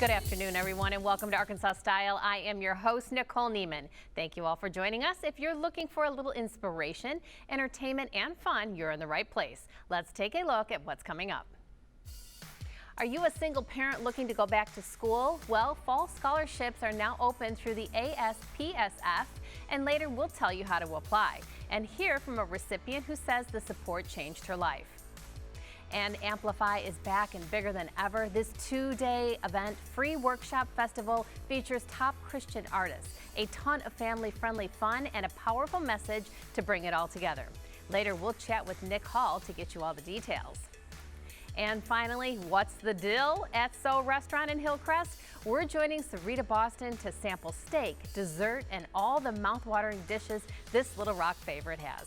Good afternoon, everyone, and welcome to Arkansas Style. I am your host, Nicole Neiman. Thank you all for joining us. If you're looking for a little inspiration, entertainment, and fun, you're in the right place. Let's take a look at what's coming up. Are you a single parent looking to go back to school? Well, fall scholarships are now open through the ASPSF, and later we'll tell you how to apply. And hear from a recipient who says the support changed her life. And Amplify is back and bigger than ever. This two-day event, free workshop festival, features top Christian artists, a ton of family-friendly fun, and a powerful message to bring it all together. Later, we'll chat with Nick Hall to get you all the details. And finally, what's the dill at So Restaurant in Hillcrest? We're joining Sarita Boston to sample steak, dessert, and all the mouth-watering dishes this Little Rock favorite has.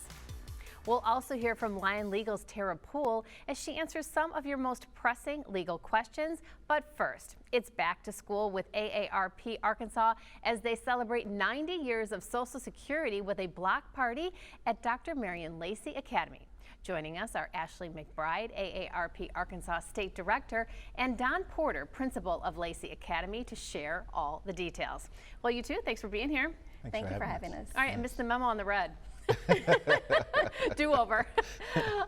We'll also hear from Lion Legal's Tara Poole as she answers some of your most pressing legal questions. But first, it's back to school with AARP Arkansas as they celebrate 90 years of Social Security with a block party at Dr. Marion Lacey Academy. Joining us are Ashley McBride, AARP Arkansas State Director, and Don Porter, Principal of Lacey Academy, to share all the details. Well, you two, thanks for being here. Thank you for having us. All right, I missed the memo on the red. Do over.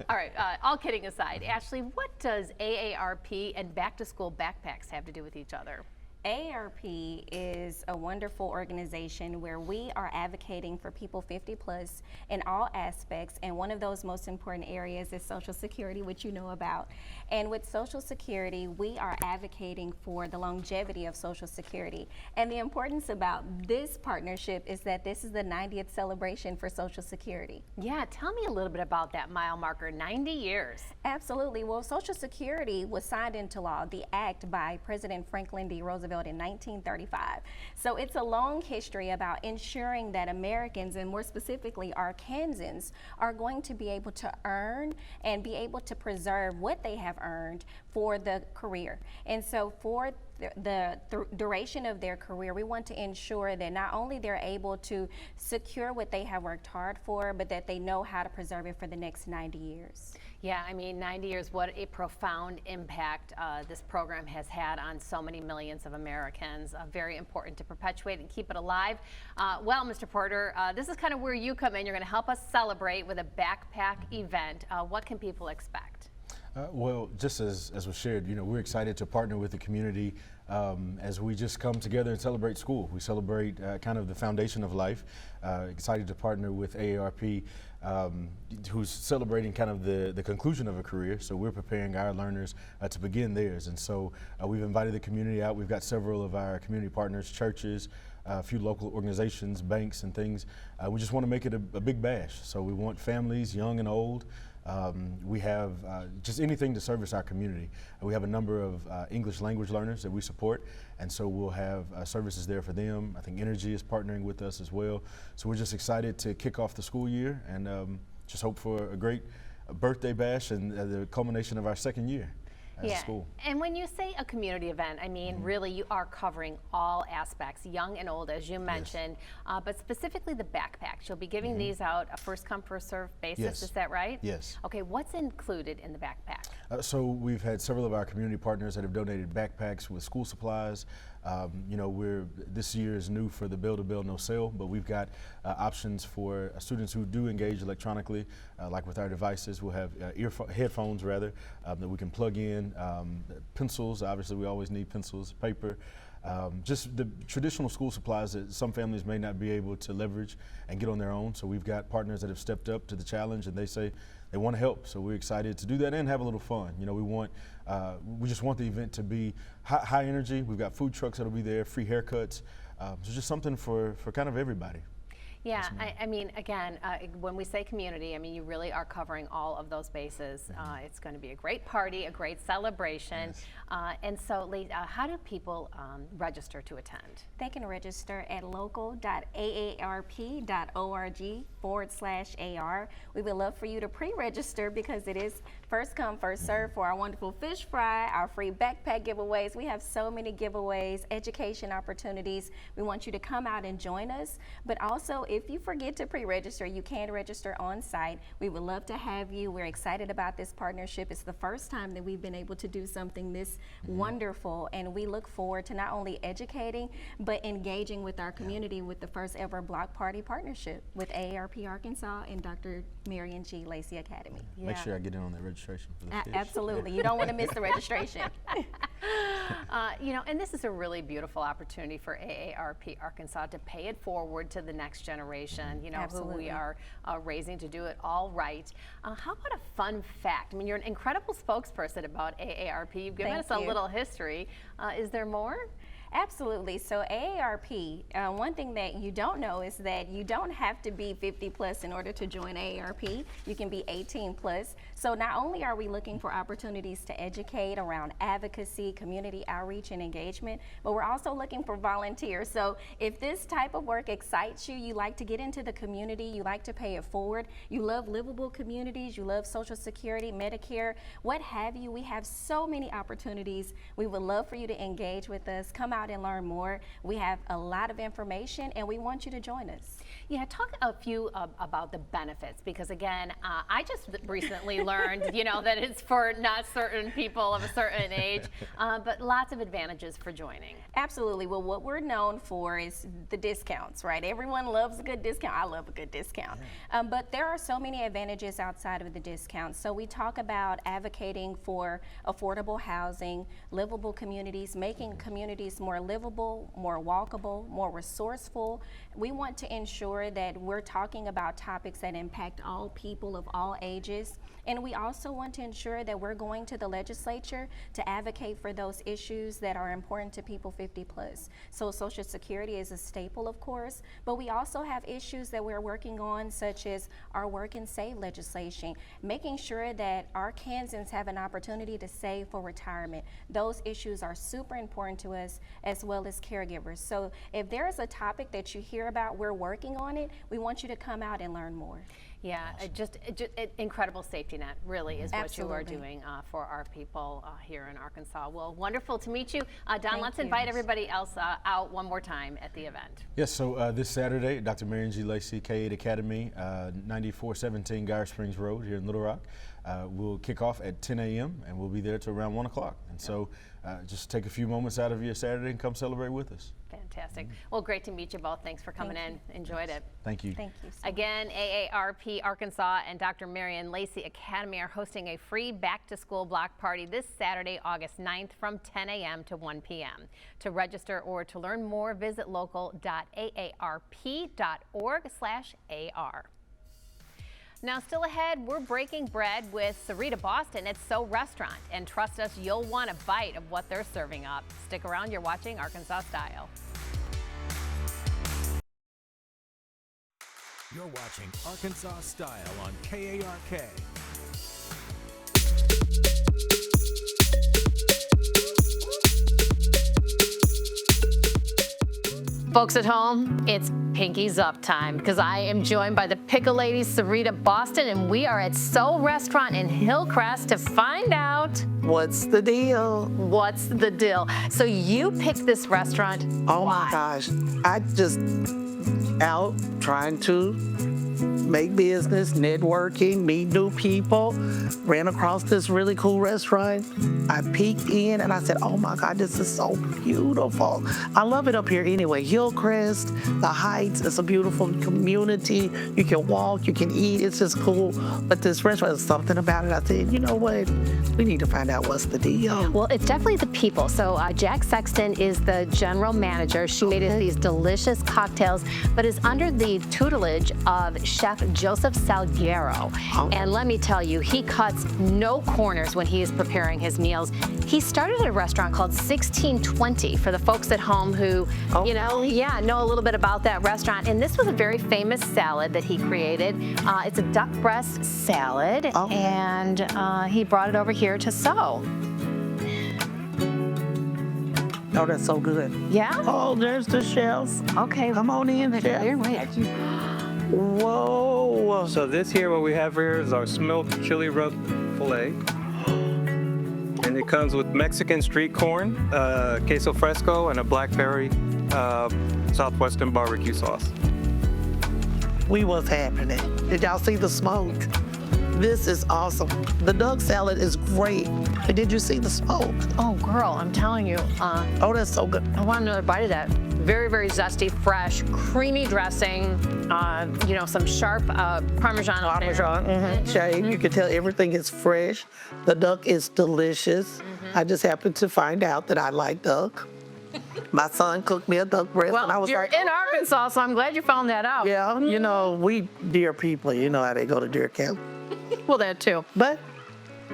All right, all kidding aside, Ashley, what does AARP and back to school backpacks have to do with each other? AARP is a wonderful organization where we are advocating for people 50 plus in all aspects, and one of those most important areas is Social Security, which you know about. And with Social Security, we are advocating for the longevity of Social Security. And the importance about this partnership is that this is the 90th celebration for Social Security. Yeah, tell me a little bit about that mile marker, 90 years. Absolutely. Well, Social Security was signed into law, the act by President Franklin D. Roosevelt in 1935. So it's a long history about ensuring that Americans, and more specifically Arkansans, are going to be able to earn and be able to preserve what they have earned for the career. And so for the duration of their career, we want to ensure that not only they're able to secure what they have worked hard for, but that they know how to preserve it for the next 90 years. Yeah, I mean, 90 years, what a profound impact this program has had on so many millions of Americans. Very important to perpetuate and keep it alive. Well, Mr. Porter, this is kind of where you come in. You're going to help us celebrate with a backpack event. What can people expect? Well, just as was shared, you know, we're excited to partner with the community as we just come together and celebrate school. We celebrate kind of the foundation of life. Excited to partner with AARP, who's celebrating kind of the conclusion of a career. So we're preparing our learners to begin theirs. And so we've invited the community out. We've got several of our community partners, churches, a few local organizations, banks and things. We just want to make it a big bash. So we want families, young and old. We have just anything to service our community. We have a number of English language learners that we support, and so we'll have services there for them. I think Energy is partnering with us as well. So we're just excited to kick off the school year and just hope for a great birthday bash and the culmination of our second year. School. And when you say a community event, I mean, really you are covering all aspects, young and old, as you mentioned, but specifically the backpacks. You'll be giving these out a first come, first served basis, is that right? Yes. Okay, what's included in the backpack? So we've had several of our community partners that have donated backpacks with school supplies. You know, this year is new for the Build a Bill No Sale, but we've got options for students who do engage electronically, like with our devices. We'll have headphones rather that we can plug in, pencils. Obviously, we always need pencils, paper. Just the traditional school supplies that some families may not be able to leverage and get on their own. So we've got partners that have stepped up to the challenge, and they say they want to help. So we're excited to do that and have a little fun. You know, we just want the event to be high energy. We've got food trucks that'll be there, free haircuts. So just something for kind of everybody. Yeah, I mean, again, when we say community, I mean, you really are covering all of those bases. It's going to be a great party, a great celebration. And so, Lee, how do people register to attend? They can register at local.aarp.org/AR. We would love for you to pre-register because it is first come, first serve for our wonderful fish fry, our free backpack giveaways. We have so many giveaways, education opportunities. We want you to come out and join us. But also, if you forget to pre-register, you can register on site. We would love to have you. We're excited about this partnership. It's the first time that we've been able to do something this wonderful, and we look forward to not only educating, but engaging with our community with the first ever block party partnership with AARP Arkansas and Dr. Marion G. Lacey Academy. Make sure I get in on that registration for this pitch. Absolutely. You don't want to miss the registration. You know, and this is a really beautiful opportunity for AARP Arkansas to pay it forward to the next generation, you know, who we are raising to do it all right. How about a fun fact? I mean, you're an incredible spokesperson about AARP. You've given us a little history. Is there more? Absolutely. So AARP, one thing that you don't know is that you don't have to be 50 plus in order to join AARP. You can be 18 plus. So not only are we looking for opportunities to educate around advocacy, community outreach, and engagement, but we're also looking for volunteers. So if this type of work excites you, you like to get into the community, you like to pay it forward, you love livable communities, you love Social Security, Medicare, what have you, we have so many opportunities. We would love for you to engage with us. Come out and learn more. We have a lot of information, and we want you to join us. Yeah, talk a few about the benefits, because again, I just recently learned, you know, that it's for not certain people of a certain age, but lots of advantages for joining. Absolutely. Well, what we're known for is the discounts, right? Everyone loves a good discount. I love a good discount. But there are so many advantages outside of the discounts. So we talk about advocating for affordable housing, livable communities, making communities more livable, more walkable, more resourceful. We want to ensure that we're talking about topics that impact all people of all ages. And we also want to ensure that we're going to the legislature to advocate for those issues that are important to people 50 plus. So Social Security is a staple, of course, but we also have issues that we're working on, such as our Work and Save legislation, making sure that our Kansans have an opportunity to save for retirement. Those issues are super important to us, as well as caregivers. So if there is a topic that you hear about, we're working on it, we want you to come out and learn more. Yeah, just incredible safety net, really, is what you are doing for our people here in Arkansas. Well, wonderful to meet you. Don, let's invite everybody else out one more time at the event. Yes, so this Saturday, Dr. Marion G. Lacey, K-8 Academy, 9417 Geyer Springs Road here in Little Rock. We'll kick off at 10 a.m. and we'll be there till around 1 o'clock. And so just take a few moments out of your Saturday and come celebrate with us. Fantastic. Well, great to meet you both. Thanks for coming in. Enjoyed it. Thank you. Thank you. Again, AARP Arkansas and Dr. Marion Lacey Academy are hosting a free back-to-school block party this Saturday, August 9th from 10 a.m. to 1 p.m. To register or to learn more, visit local.aarp.org/AR. Now, still ahead, we're breaking bread with Sarita Boston at So Restaurant, and trust us, you'll want a bite of what they're serving up. Stick around, you're watching Arkansas Style. You're watching Arkansas Style on KARK. Folks at home, it's Pinkies Up time, because I am joined by the Pickle Lady, Sarita Boston, and we are at Soul Restaurant in Hillcrest to find out what's the deal. What's the deal? So you picked this restaurant. Oh Why? my gosh, I just out trying to make business, networking, meet new people, ran across this really cool restaurant. I peeked in and I said, oh my God, this is so beautiful. I love it up here anyway. Hillcrest, the Heights, it's a beautiful community. You can walk, you can eat, it's just cool. But this restaurant, there's something about it. I said, you know what? We need to find out what's the deal. Well, it's definitely the people. So Jack Sexton is the general manager. She made us these delicious cocktails, but is under the tutelage of Chef Joseph Salguero. And let me tell you, he cuts no corners when he is preparing his meals. He started a restaurant called 1620 for the folks at home who, you know a little bit about that restaurant. And this was a very famous salad that he created. It's a duck breast salad, and he brought it over here to So. Oh, that's so good. Yeah? Oh, there's the chefs. Okay. Come on in, chef. Wait. Whoa. So this here, what we have here is our smoked chili rub filet. And it comes with Mexican street corn, queso fresco, and a blackberry Southwestern barbecue sauce. we was happening. Did y'all see the smoke? This is awesome. The duck salad is great. But did you see the smoke? Oh, girl, I'm telling you, Oh, that's so good. I want another bite of that. Very, very zesty, fresh, creamy dressing, you know, some sharp Parmesan. on there. Parmesan, shade. You can tell everything is fresh. The duck is delicious. I just happened to find out that I like duck. My son cooked me a duck breast, and I Well, was you're like, in Arkansas, so I'm glad you found that out. yeah, you know, we deer people. You know how they go to deer camp. Well, that too. But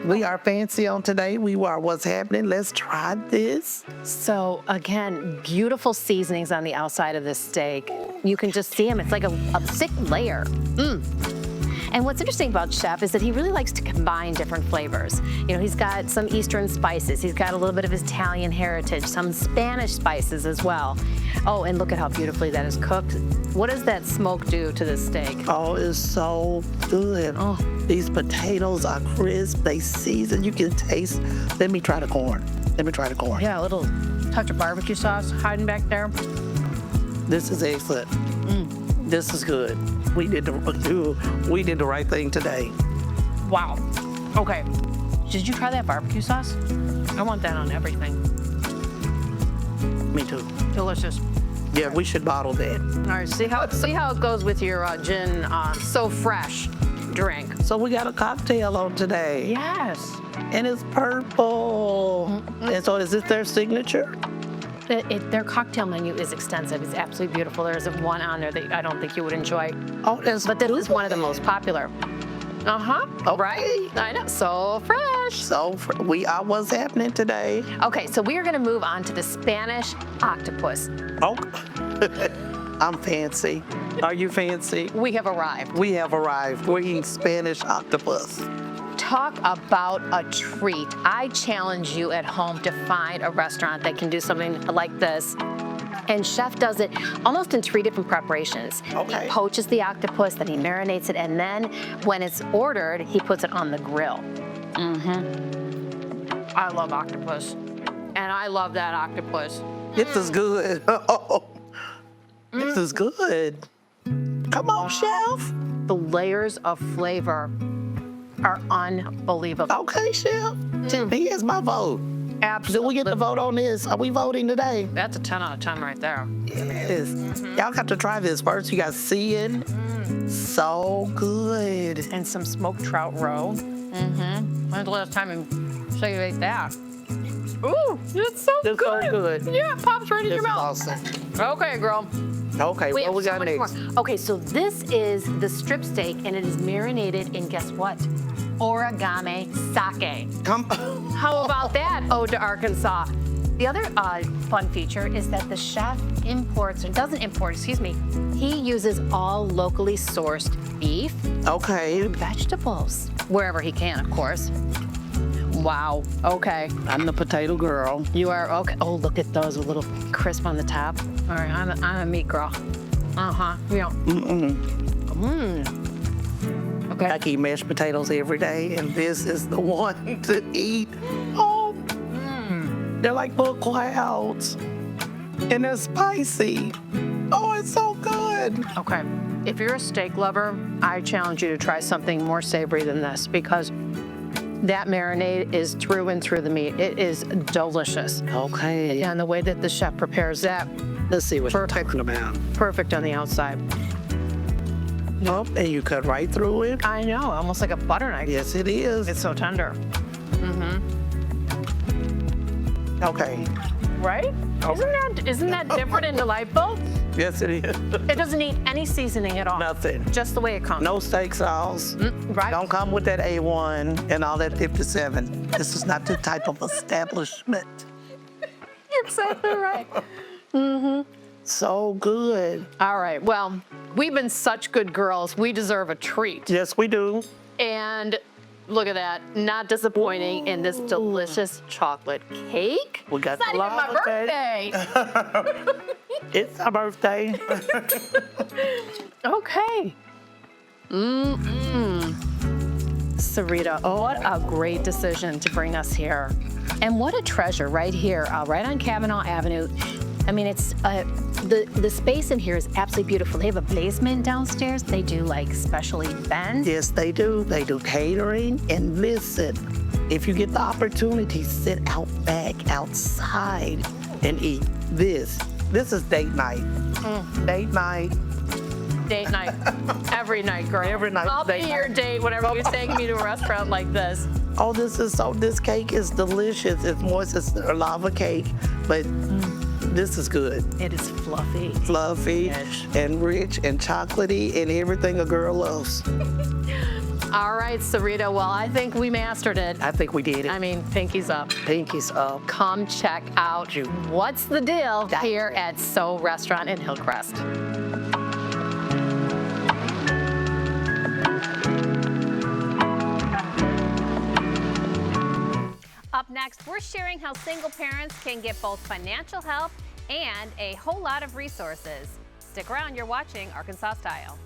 we are fancy on today. We are what's happening. Let's try this. So again, beautiful seasonings on the outside of this steak. You can just see them. It's like a thick layer. And what's interesting about Chef is that he really likes to combine different flavors. You know, he's got some Eastern spices. He's got a little bit of his Italian heritage, some Spanish spices as well. Oh, and look at how beautifully that is cooked. What does that smoke do to this steak? Oh, it's so good. Oh, these potatoes are crisp. They season. You can taste. Let me try the corn. Yeah, a little touch of barbecue sauce hiding back there. This is excellent. This is good. We did the right thing today. Wow. Okay. Did you try that barbecue sauce? I want that on everything. Me too. Delicious. Yeah, we should bottle that. All right, see how it goes with your gin So Fresh drink. So we got a cocktail on today. Yes. And it's purple. And so is this their signature? Their cocktail menu is extensive. It's absolutely beautiful. There isn't one on there that I don't think you would enjoy. Oh, that's But this is one of the most popular. Okay. Right? I know. So fresh. So we are what's happening today. Okay, so we are going to move on to the Spanish octopus. Oh, I'm fancy. Are you fancy? We have arrived. We have arrived. We're eating Spanish octopus. Talk about a treat. I challenge you at home to find a restaurant that can do something like this. And Chef does it almost in 3 different preparations. Okay. He poaches the octopus, then he marinates it, and then when it's ordered, he puts it on the grill. I love octopus. And I love that octopus. This is good. This is good. Come on, Chef. The layers of flavor are unbelievable. Okay, Chef. Here's my vote. Absolutely. Do we get to vote on this? Are we voting today? That's a 10 out of 10 right there. Yes. Y'all got to try this first. You guys see it? So good. And some smoked trout roe. When's the last time you ate that? Ooh, it's so It's good. so good. Yeah, it pops right in your It's mouth. awesome. Okay, girl. Okay, what we got next? Okay, so this is the strip steak, and it is marinated in, guess what? Origami sake. Come. How about that, ode to Arkansas? The other fun feature is that the chef he uses all locally sourced beef, Okay. vegetables, wherever he can, of course. Wow, okay. I'm the potato girl. You are, okay. Oh, look at those, a little crisp on the top. All right, I'm a meat girl. Yeah. Okay. I eat mashed potatoes every day, and this is the one to eat. Oh, they're like little clouds, and they're spicy. Oh, it's so good. Okay. If you're a steak lover, I challenge you to try something more savory than this because that marinade is through and through the meat. It is delicious. Okay. And the way that the chef prepares that, Let's see what you're talking about. perfect on the outside. Oh, and you cut right through it. I know, almost like a butter knife. Yes, it is. It's so tender. Okay. Right? Isn't that different and delightful? Yes, it is. It doesn't need any seasoning at all. Nothing. Just the way it comes. No steak sauce. Right? Don't come with that A1 and all that 57. This is not the type of establishment. You're exactly right. So good. All right, well, we've been such good girls. We deserve a treat. Yes, we do. And look at that, not disappointing in this delicious chocolate cake. We got It's the not even my lava birthday. It's our birthday. Okay. Sarita, what a great decision to bring us here. And what a treasure right here, right on Kavanaugh Avenue. I mean, it's the space in here is absolutely beautiful. They have a basement downstairs. They do like special events. Yes, they do. They do catering. And listen, if you get the opportunity, sit out back outside and eat. This is date night. Date night. Date night. Every night, girl. Every night. I'll be your date whenever you're taking me to a restaurant like this. Oh, this cake is delicious. It's moist, it's a lava cake, but this is good. It is fluffy. Fluffy Yes. and rich and chocolatey and everything a girl loves. All right, Sarita. Well, I think we mastered it. I think we did it. I mean, pinkies up. Pinkies up. Come check out What's the Deal That's here it. at So Restaurant in Hillcrest. Up next, we're sharing how single parents can get both financial help and a whole lot of resources. Stick around, you're watching Arkansas Style.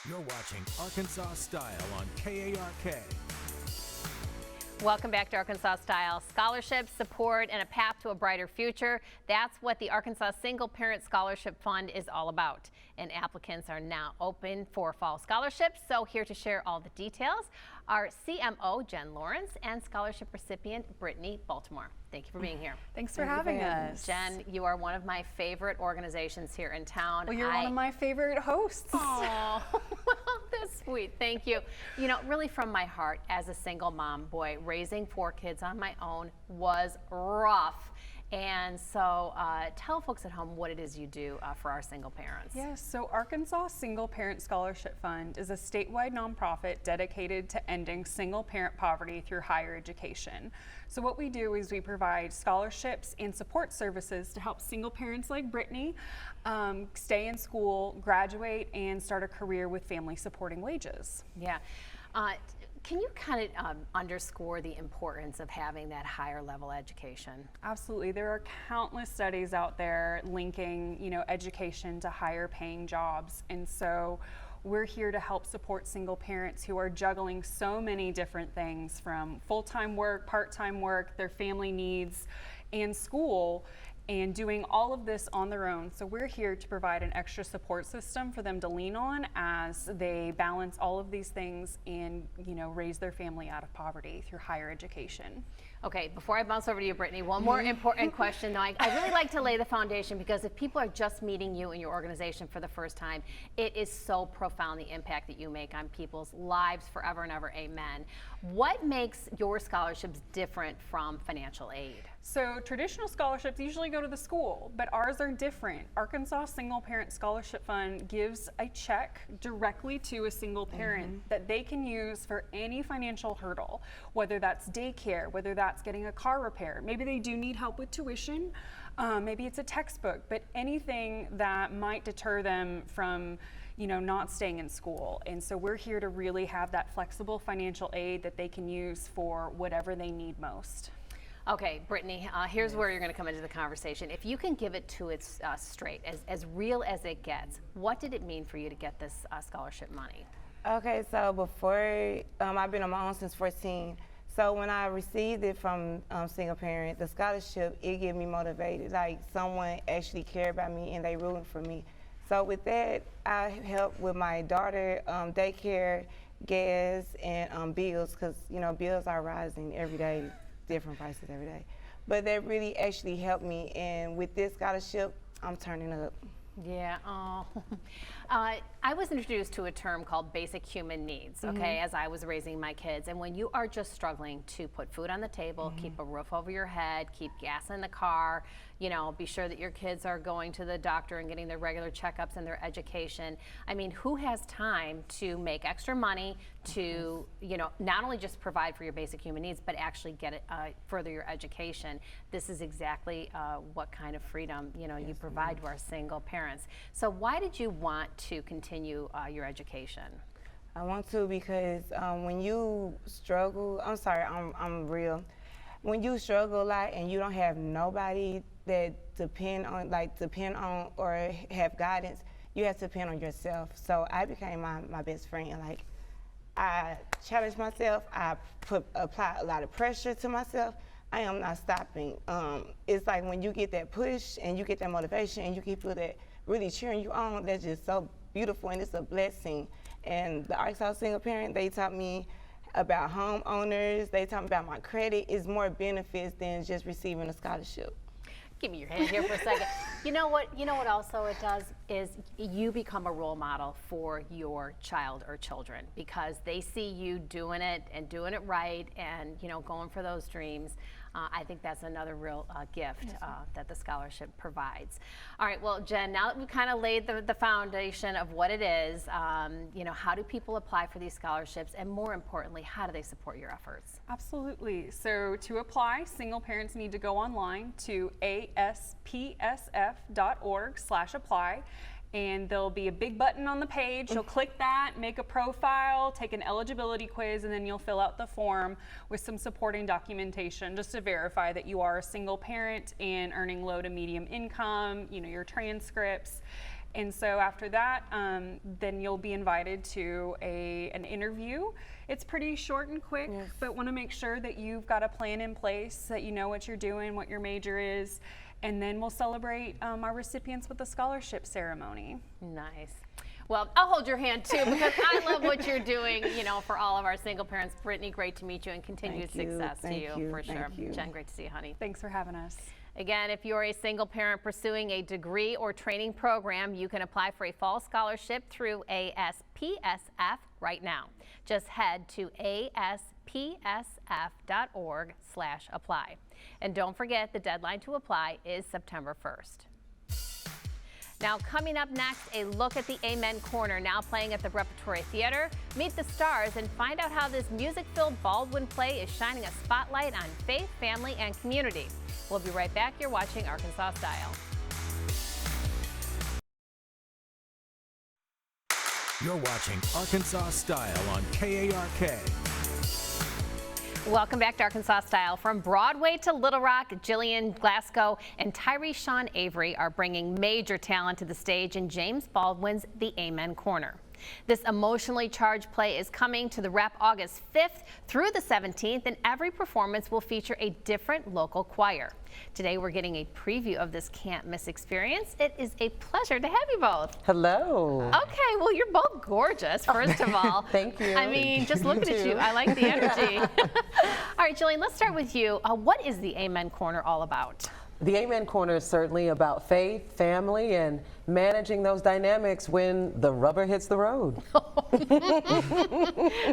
You're watching Arkansas Style on KARK. Welcome back to Arkansas Style. Scholarship, support, and a path to a brighter future. That's what the Arkansas Single Parent Scholarship Fund is all about. And applicants are now open for fall scholarships. So here to share all the details are CMO Jen Lawrence and scholarship recipient Brittany Baltimore. Thank you for being here. Thanks for having us. Jen, you are one of my favorite organizations here in town. Well, you're one of my favorite hosts. Oh, that's sweet. Thank you. You know, really from my heart, as a single mom, boy, raising 4 kids on my own was rough. And so tell folks at home what it is you do for our single parents. Yes, so Arkansas Single Parent Scholarship Fund is a statewide nonprofit dedicated to ending single parent poverty through higher education. So what we do is we provide scholarships and support services to help single parents like Brittany stay in school, graduate, and start a career with family supporting wages. Yeah. Can you kind of underscore the importance of having that higher level education? Absolutely. There are countless studies out there linking, education to higher paying jobs. And so we're here to help support single parents who are juggling so many different things, from full-time work, part-time work, their family needs, and school, and doing all of this on their own. So we're here to provide an extra support system for them to lean on as they balance all of these things and, raise their family out of poverty through higher education. Okay, before I bounce over to you, Brittany, one more important question. Now, I really like to lay the foundation, because if people are just meeting you and your organization for the first time, it is so profound, the impact that you make on people's lives forever and ever. Amen. What makes your scholarships different from financial aid? So traditional scholarships usually go to the school, but ours are different. Arkansas Single Parent Scholarship Fund gives a check directly to a single parent that they can use for any financial hurdle, whether that's daycare, whether that's getting a car repair. Maybe they do need help with tuition, maybe it's a textbook, but anything that might deter them from not staying in school. And so we're here to really have that flexible financial aid that they can use for whatever they need most. Okay, Brittany, here's where you're going to come into the conversation. If you can give it to its straight, as real as it gets, what did it mean for you to get this scholarship money? Okay, so before, I've been on my own since 14. So when I received it from single parent, the scholarship, it gave me motivated, like someone actually cared about me and they rooting for me. So with that, I helped with my daughter, daycare, gas, and bills, because bills are rising every day, different prices every day. But that really actually helped me, and with this scholarship, I'm turning up. Yeah. Oh. I was introduced to a term called basic human needs, okay, as I was raising my kids. And when you are just struggling to put food on the table, keep a roof over your head, keep gas in the car, be sure that your kids are going to the doctor and getting their regular checkups and their education. I mean, who has time to make extra money to, not only just provide for your basic human needs, but actually get it, further your education? This is exactly what kind of freedom, you provide to our single parents. So why did you want to continue your education? I want to because when you struggle, I'm real. When you struggle a lot and you don't have nobody that depend on or have guidance, you have to depend on yourself. So I became my best friend. Like, I challenge myself. I apply a lot of pressure to myself. I am not stopping. It's like when you get that push and you get that motivation and you get people that really cheering you on, that's just so beautiful and it's a blessing. And the Arkansas Single Parent, they taught me about homeowners. They taught me about my credit. It's more benefits than just receiving a scholarship. Give me your hand here for a second. You know what also it does is you become a role model for your child or children because they see you doing it and doing it right and, you know, going for those dreams. I think that's another real gift that the scholarship provides. All right, well, Jen, now that we've kind of laid the foundation of what it is, you know, how do people apply for these scholarships, and more importantly, how do they support your efforts? Absolutely. So to apply, single parents need to go online to aspsf.org/apply. And there'll be a big button on the page. You'll click that, make a profile, take an eligibility quiz, and then you'll fill out the form with some supporting documentation just to verify that you are a single parent and earning low to medium income, you know, your transcripts. And so after that, then you'll be invited to an interview. It's pretty short and quick, but want to make sure that you've got a plan in place, that you know what you're doing, what your major is. And then we'll celebrate our recipients with a scholarship ceremony. Nice. Well, I'll hold your hand too because I love what you're doing, you know, for all of our single parents. Brittany, great to meet you and continued success to you for sure. Jen, great to see you, honey. Thanks for having us. Again, if you're a single parent pursuing a degree or training program, you can apply for a fall scholarship through ASPSF right now. Just head to aspsf.org/apply. And don't forget, the deadline to apply is September 1st. Now, coming up next, a look at the Amen Corner, now playing at the Repertory Theater. Meet the stars and find out how this music-filled Baldwin play is shining a spotlight on faith, family, and community. We'll be right back. You're watching Arkansas Style. You're watching Arkansas Style on KARK. Welcome back to Arkansas Style. From Broadway to Little Rock, Jillian Glasgow and Tyree Sean Avery are bringing major talent to the stage in James Baldwin's The Amen Corner. This emotionally charged play is coming to the Rep August 5th through the 17th, and every performance will feature a different local choir. Today we're getting a preview of this can't-miss experience. It is a pleasure to have you both. Hello. Okay, well, you're both gorgeous, first of all. Thank you. I mean, just looking at you, I like the energy. All right, Jillian, let's start with you. What is the Amen Corner all about? The Amen Corner is certainly about faith, family, and managing those dynamics when the rubber hits the road.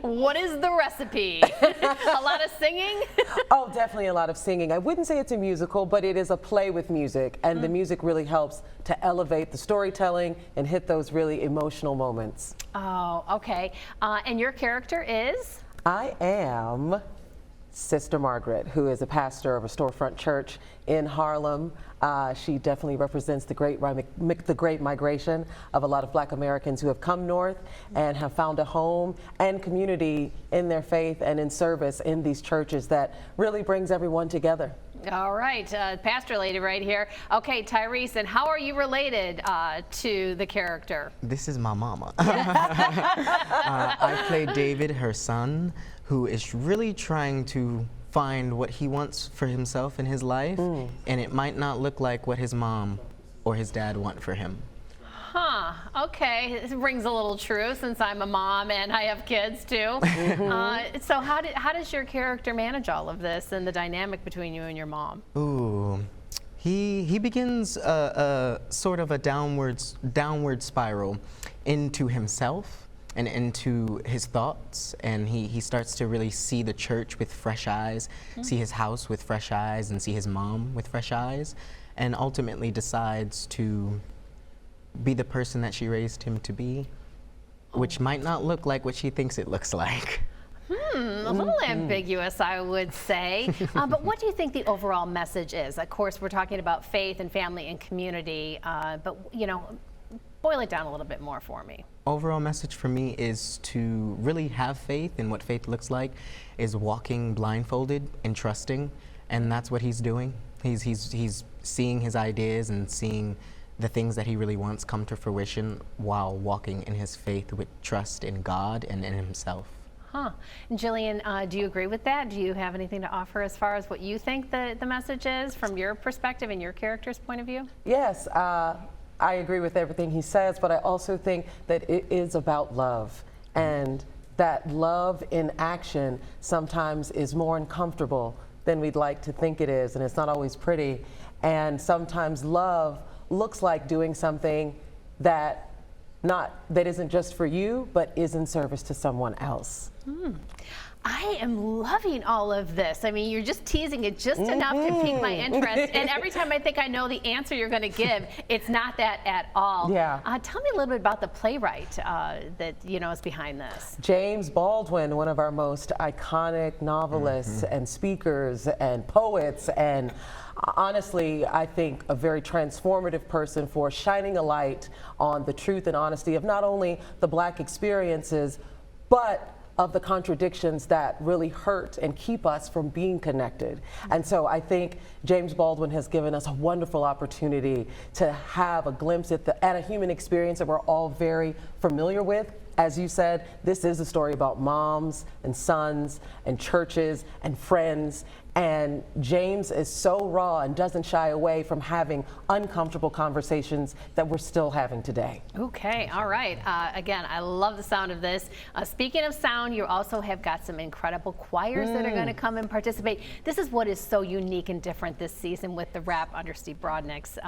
What is the recipe? A lot of singing? Oh, definitely a lot of singing. I wouldn't say it's a musical, but it is a play with music, and the music really helps to elevate the storytelling and hit those really emotional moments. Oh, okay. And your character is? I am Sister Margaret, who is a pastor of a storefront church in Harlem. She definitely represents the great migration of a lot of Black Americans who have come north and have found a home and community in their faith and in service in these churches that really brings everyone together. All right, pastor lady right here. Okay, Tyrese, and how are you related to the character? This is my mama. I play David, her son, who is really trying to find what he wants for himself in his life, and it might not look like what his mom or his dad want for him. Huh, okay, it rings a little true since I'm a mom and I have kids too. So how does your character manage all of this and the dynamic between you and your mom? Ooh, he begins a sort of a downward spiral into himself and into his thoughts, and he starts to really see the church with fresh eyes, see his house with fresh eyes, and see his mom with fresh eyes, and ultimately decides to be the person that she raised him to be, which might not look like what she thinks it looks like. A little ambiguous, I would say. But what do you think the overall message is? Of course, we're talking about faith and family and community, but you know, boil it down a little bit more for me. Overall message for me is to really have faith, and what faith looks like is walking blindfolded and trusting, and that's what he's doing. He's seeing his ideas and seeing the things that he really wants come to fruition while walking in his faith with trust in God and in himself. Huh. Jillian, do you agree with that? Do you have anything to offer as far as what you think the message is from your perspective and your character's point of view? Yes, I agree with everything he says, but I also think that it is about love, and that love in action sometimes is more uncomfortable than we'd like to think it is, and it's not always pretty. And sometimes love looks like doing something that isn't just for you, but is in service to someone else. I am loving all of this. I mean, you're just teasing it just enough to pique my interest. And every time I think I know the answer you're going to give, it's not that at all. Yeah. Tell me a little bit about the playwright that is behind this. James Baldwin, one of our most iconic novelists and speakers and poets, and honestly, I think a very transformative person for shining a light on the truth and honesty of not only the Black experiences, but of the contradictions that really hurt and keep us from being connected. And so I think James Baldwin has given us a wonderful opportunity to have a glimpse at a human experience that we're all very familiar with. As you said, this is a story about moms and sons and churches and friends. And James is so raw and doesn't shy away from having uncomfortable conversations that we're still having today. Okay, all right. Again, I love the sound of this. Speaking of sound, you also have got some incredible choirs that are going to come and participate. This is what is so unique and different this season with the rap under Steve Brodnick's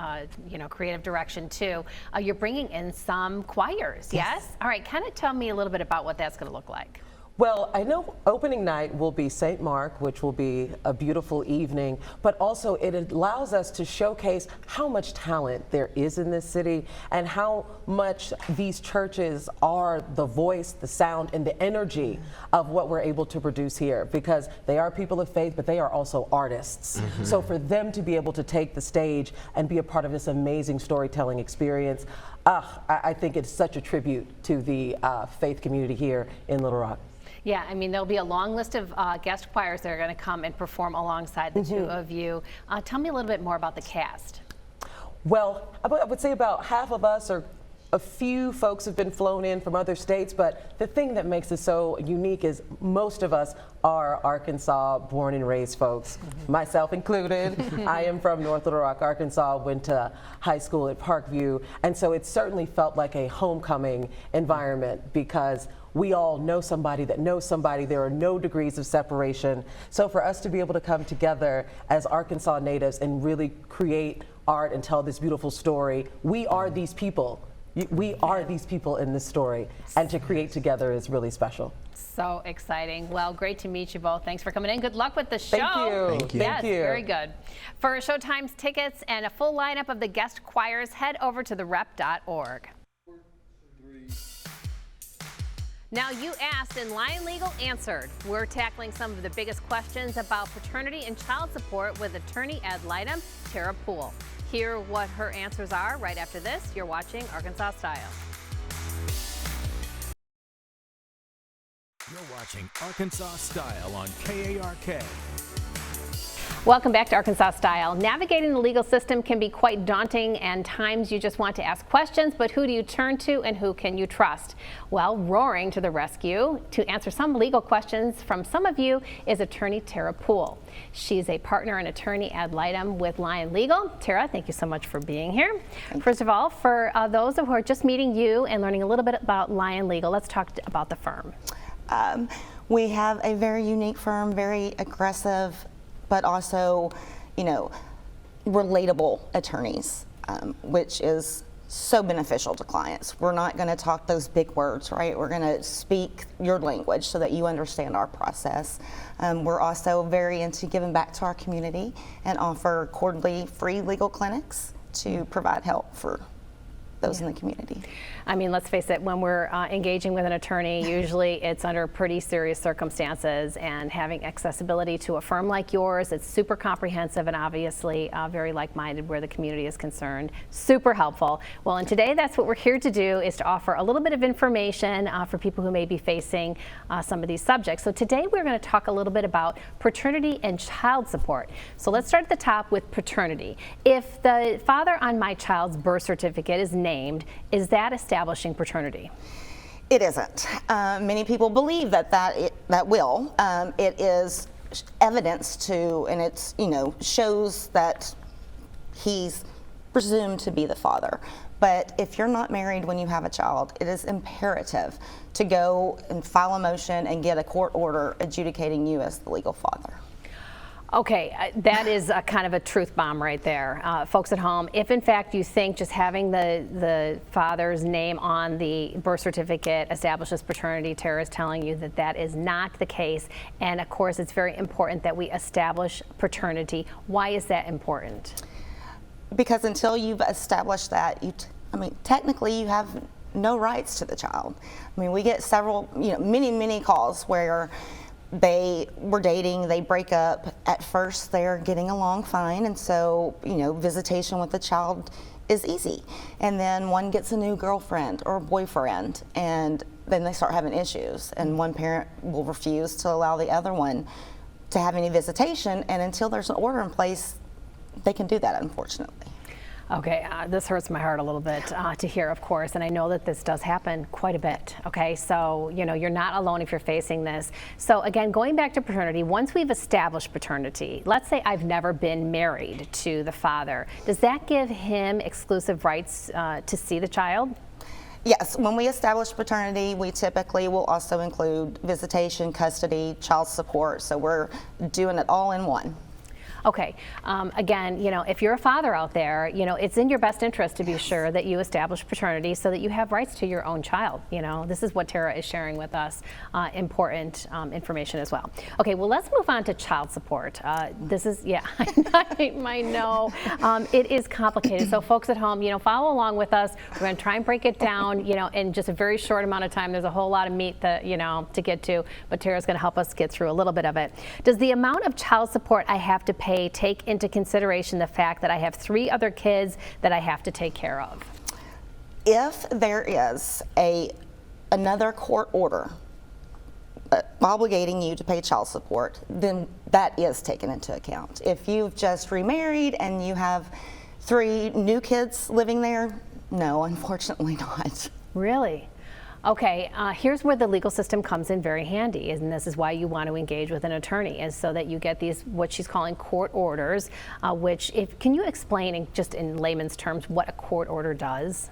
creative direction too. You're bringing in some choirs, yes? All right, kind of tell me a little bit about what that's going to look like. Well, I know opening night will be St. Mark, which will be a beautiful evening, but also it allows us to showcase how much talent there is in this city and how much these churches are the voice, the sound, and the energy of what we're able to produce here, because they are people of faith, but they are also artists. So for them to be able to take the stage and be a part of this amazing storytelling experience, I think it's such a tribute to the faith community here in Little Rock. Yeah, I mean, there'll be a long list of guest choirs that are going to come and perform alongside the two of you. Tell me a little bit more about the cast. Well, I would say about half of us, or a few folks have been flown in from other states, but the thing that makes it so unique is most of us are Arkansas born and raised folks, myself included. I am from North Little Rock, Arkansas, went to high school at Parkview, and so it certainly felt like a homecoming environment because we all know somebody that knows somebody. There are no degrees of separation. So for us to be able to come together as Arkansas natives and really create art and tell this beautiful story, we are these people. We are these people in this story, and to create together is really special. So exciting. Well, great to meet you both. Thanks for coming in. Good luck with the show. Thank you. Thank you. Yes, Thank you. very good. For Showtime's tickets and a full lineup of the guest choirs, head over to therep.org. Now, you asked and Lion Legal answered. We're tackling some of the biggest questions about paternity and child support with attorney ad litem Tara Poole. Hear what her answers are right after this. You're watching Arkansas Style. You're watching Arkansas Style on KARK. Welcome back to Arkansas Style. Navigating the legal system can be quite daunting, and times you just want to ask questions, but who do you turn to and who can you trust? Well, roaring to the rescue to answer some legal questions from some of you is attorney Tara Poole. She's a partner and attorney ad litem with Lion Legal. Tara, thank you so much for being here. First of all, for those who are just meeting you and learning a little bit about Lion Legal, let's talk about the firm. We have a very unique firm, very aggressive, but also, relatable attorneys, which is so beneficial to clients. We're not going to talk those big words, right? We're going to speak your language so that you understand our process. We're also very into giving back to our community and offer quarterly free legal clinics to provide help for those in the community. I mean, let's face it, when we're engaging with an attorney, usually it's under pretty serious circumstances, and having accessibility to a firm like yours, it's super comprehensive and obviously very like-minded where the community is concerned. Super helpful. Well, and today that's what we're here to do, is to offer a little bit of information for people who may be facing some of these subjects. So today we're going to talk a little bit about paternity and child support. So let's start at the top with paternity. If the father on my child's birth certificate is named, is that establishing paternity? It isn't. Many people believe that will. It is evidence to, and it's, shows that he's presumed to be the father. But if you're not married when you have a child, it is imperative to go and file a motion and get a court order adjudicating you as the legal father. Okay, that is a kind of a truth bomb right there. Folks at home, if in fact you think just having the father's name on the birth certificate establishes paternity, Tara is telling you that that is not the case. And of course, it's very important that we establish paternity. Why is that important? Because until you've established that, technically you have no rights to the child. We get several, many calls where they were dating, they break up. At first, they're getting along fine, and so, visitation with the child is easy. And then one gets a new girlfriend or boyfriend, and then they start having issues. And one parent will refuse to allow the other one to have any visitation, and until there's an order in place, they can do that, unfortunately. Okay, this hurts my heart a little bit to hear, of course, and I know that this does happen quite a bit, okay? So, you're not alone if you're facing this. So again, going back to paternity, once we've established paternity, let's say I've never been married to the father, does that give him exclusive rights to see the child? Yes, when we establish paternity, we typically will also include visitation, custody, child support, so we're doing it all in one. Okay, again, if you're a father out there, it's in your best interest to be sure that you establish paternity so that you have rights to your own child. This is what Tara is sharing with us, important information as well. Okay, well, let's move on to child support. This is, I know, it is complicated. So folks at home, follow along with us. We're going to try and break it down, in just a very short amount of time. There's a whole lot of meat that, to get to, but Tara's going to help us get through a little bit of it. Does the amount of child support I have to pay take into consideration the fact that I have 3 other kids that I have to take care of? If there is another court order obligating you to pay child support, then that is taken into account. If you've just remarried and you have 3 new kids living there, no, unfortunately not. Really? Okay, here's where the legal system comes in very handy, and this is why you want to engage with an attorney, is so that you get these, what she's calling court orders, can you explain just in layman's terms what a court order does?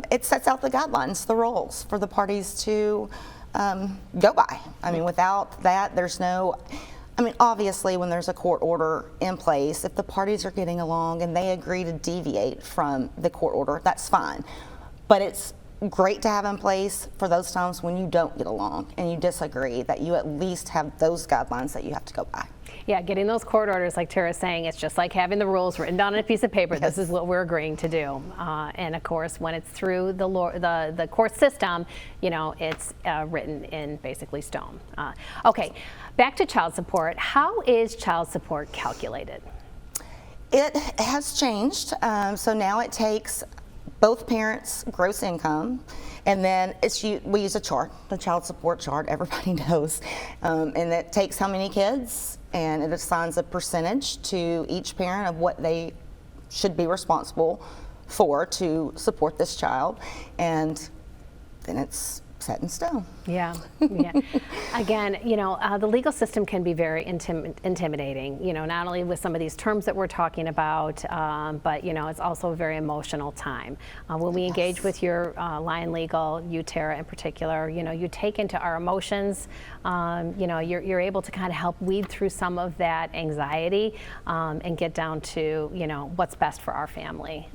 It sets out the guidelines, the rules for the parties to go by. Without that, there's no, obviously when there's a court order in place, if the parties are getting along and they agree to deviate from the court order, that's fine. But it's great to have in place for those times when you don't get along and you disagree, that you at least have those guidelines that you have to go by. Yeah, getting those court orders, like Tara's saying, it's just like having the rules written down on a piece of paper. Yes. This is what we're agreeing to do. And of course, when it's through the court system, it's written in basically stone. Okay, back to child support. How is child support calculated? It has changed. So now it takes both parents' gross income, and then we use a chart, the child support chart, everybody knows, and it takes how many kids, and it assigns a percentage to each parent of what they should be responsible for to support this child, and then it's set in stone. Yeah, yeah. Again, the legal system can be very intimidating, not only with some of these terms that we're talking about, but, it's also a very emotional time. When we engage with your Lion Legal, you, Tara, in particular, you take into our emotions, you're able to kind of help weed through some of that anxiety and get down to, what's best for our family.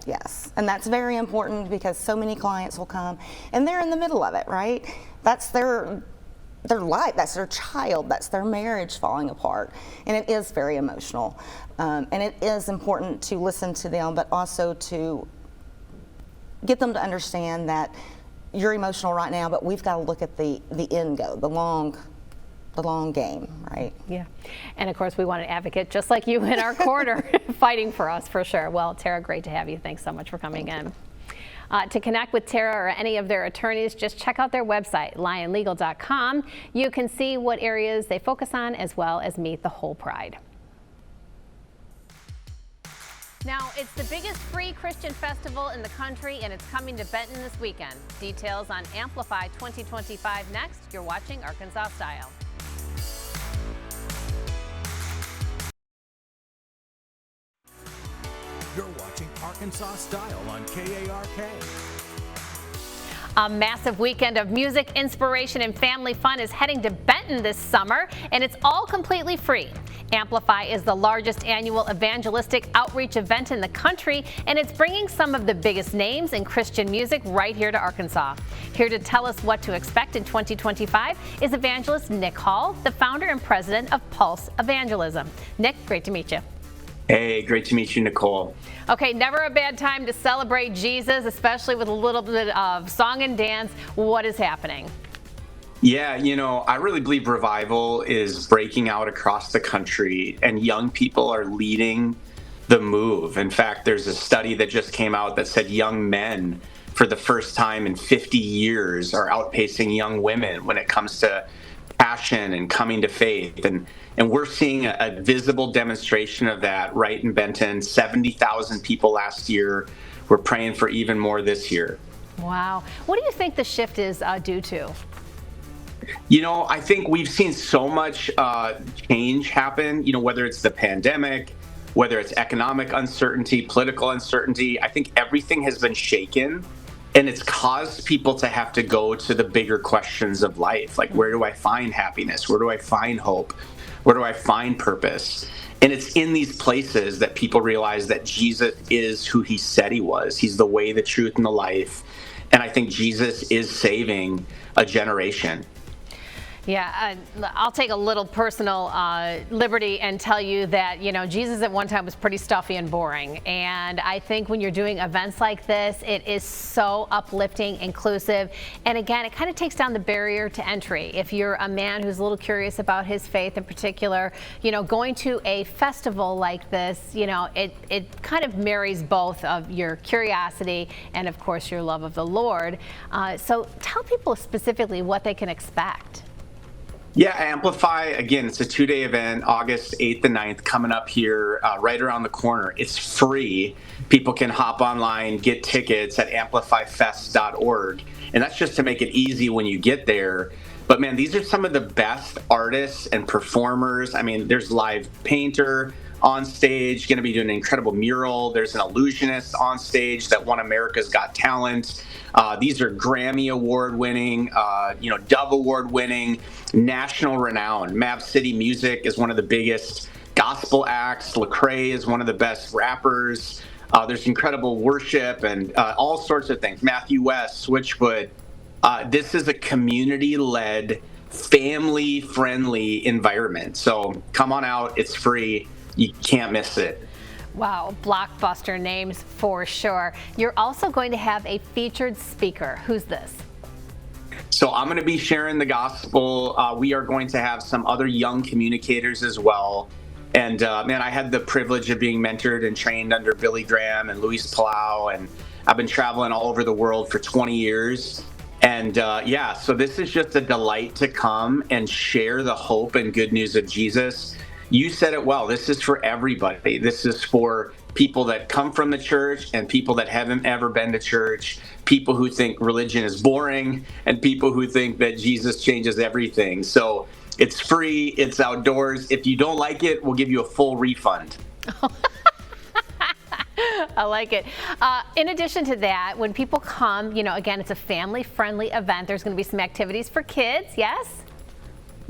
Yes, and that's very important because so many clients will come and they're in the middle of it, right? That's their life, that's their child, that's their marriage falling apart, and it is very emotional. And it is important to listen to them, but also to get them to understand that you're emotional right now, but we've got to look at the end goal, the long game, right? Yeah, and of course we want an advocate just like you in our corner fighting for us, for sure. Well, Tara, great to have you. Thanks so much for coming in. To connect with Tara or any of their attorneys, just check out their website, lionlegal.com. You can see what areas they focus on as well as meet the whole pride. Now, it's the biggest free Christian festival in the country, and it's coming to Benton this weekend. Details on Amplify 2025 next. You're watching Arkansas Style. You're watching Arkansas Style on KARK. A massive weekend of music, inspiration, and family fun is heading to Benton this summer, and it's all completely free. Amplify is the largest annual evangelistic outreach event in the country, and it's bringing some of the biggest names in Christian music right here to Arkansas. Here to tell us what to expect in 2025 is evangelist Nick Hall, the founder and president of Pulse Evangelism. Nick, great to meet you. Hey, great to meet you, Nicole. Okay, never a bad time to celebrate Jesus, especially with a little bit of song and dance. What is happening? Yeah, I really believe revival is breaking out across the country, and young people are leading the move. In fact, there's a study that just came out that said young men, for the first time in 50 years, are outpacing young women when it comes to passion and coming to faith. And we're seeing a visible demonstration of that right in Benton. 70,000 people last year. We're praying for even more this year. Wow. What do you think the shift is due to? I think we've seen so much change happen, whether it's the pandemic, whether it's economic uncertainty, political uncertainty. I think everything has been shaken, and it's caused people to have to go to the bigger questions of life. Like, where do I find happiness? Where do I find hope? Where do I find purpose? And it's in these places that people realize that Jesus is who he said he was. He's the way, the truth, and the life. And I think Jesus is saving a generation. Yeah, I'll take a little personal liberty and tell you that, Jesus at one time was pretty stuffy and boring. And I think when you're doing events like this, it is so uplifting, inclusive. And again, it kind of takes down the barrier to entry. If you're a man who's a little curious about his faith in particular, going to a festival like this, it kind of marries both of your curiosity and, of course, your love of the Lord. So tell people specifically what they can expect. Yeah, Amplify, again, it's a 2-day event, August 8th and 9th, coming up here right around the corner. It's free. People can hop online, get tickets at amplifyfest.org. And that's just to make it easy when you get there. But man, these are some of the best artists and performers. I mean, there's live painter on stage, going to be doing an incredible mural. There's an illusionist on stage that won America's Got Talent. These are Grammy Award winning, Dove Award winning, national renown. Map City Music is one of the biggest gospel acts. Lecrae is one of the best rappers. There's incredible worship and all sorts of things. Matthew West, Switchfoot. This is a community-led, family-friendly environment. So come on out. It's free. You can't miss it. Wow, blockbuster names for sure. You're also going to have a featured speaker. Who's this? So I'm going to be sharing the gospel. We are going to have some other young communicators as well. And man, I had the privilege of being mentored and trained under Billy Graham and Luis Palau, and I've been traveling all over the world for 20 years. And so this is just a delight to come and share the hope and good news of Jesus. You said it well. This is for everybody. This is for people that come from the church and people that haven't ever been to church, people who think religion is boring, and people who think that Jesus changes everything. So it's free, it's outdoors. If you don't like it, we'll give you a full refund. I like it. In addition to that, when people come, again, it's a family-friendly event. There's going to be some activities for kids, yes?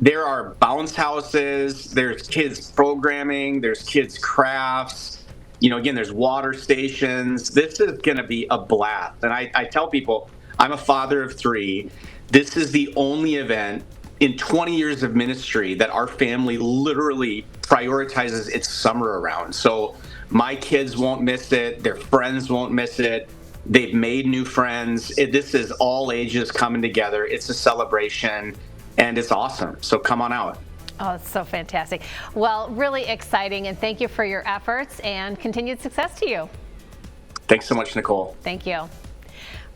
There are bounce houses, there's kids programming, there's kids crafts, again, there's water stations. This is going to be a blast. And I tell people, I'm a father of 3. This is the only event in 20 years of ministry that our family literally prioritizes its summer around. So my kids won't miss it. Their friends won't miss it. They've made new friends. This is all ages coming together. It's a celebration. And it's awesome. So come on out. Oh, it's so fantastic. Well, really exciting. And thank you for your efforts and continued success to you. Thanks so much, Nicole. Thank you.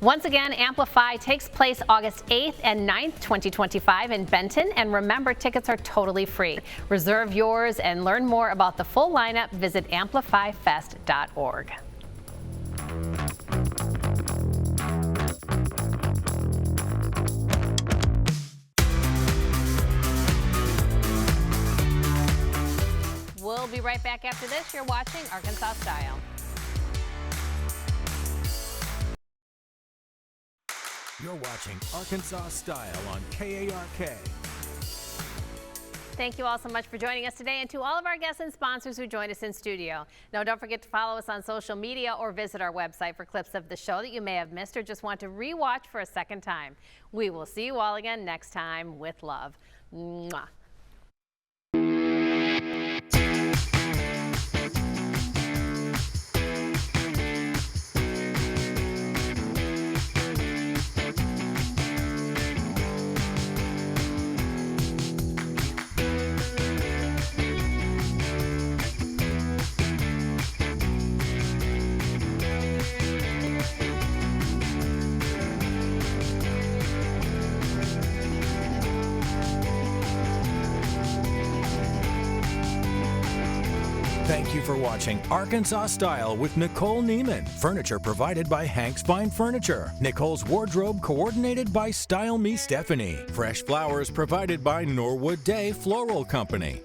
Once again, Amplify takes place August 8th and 9th, 2025 in Benton. And remember, tickets are totally free. Reserve yours and learn more about the full lineup. Visit amplifyfest.org. We'll be right back after this. You're watching Arkansas Style. You're watching Arkansas Style on KARK. Thank you all so much for joining us today, and to all of our guests and sponsors who joined us in studio. Now, don't forget to follow us on social media or visit our website for clips of the show that you may have missed or just want to rewatch for a second time. We will see you all again next time with love. Mwah. Thank you for watching Arkansas Style with Nicole Neiman. Furniture provided by Hank's Fine Furniture. Nicole's wardrobe coordinated by Style Me Stephanie. Fresh flowers provided by Norwood Day Floral Company.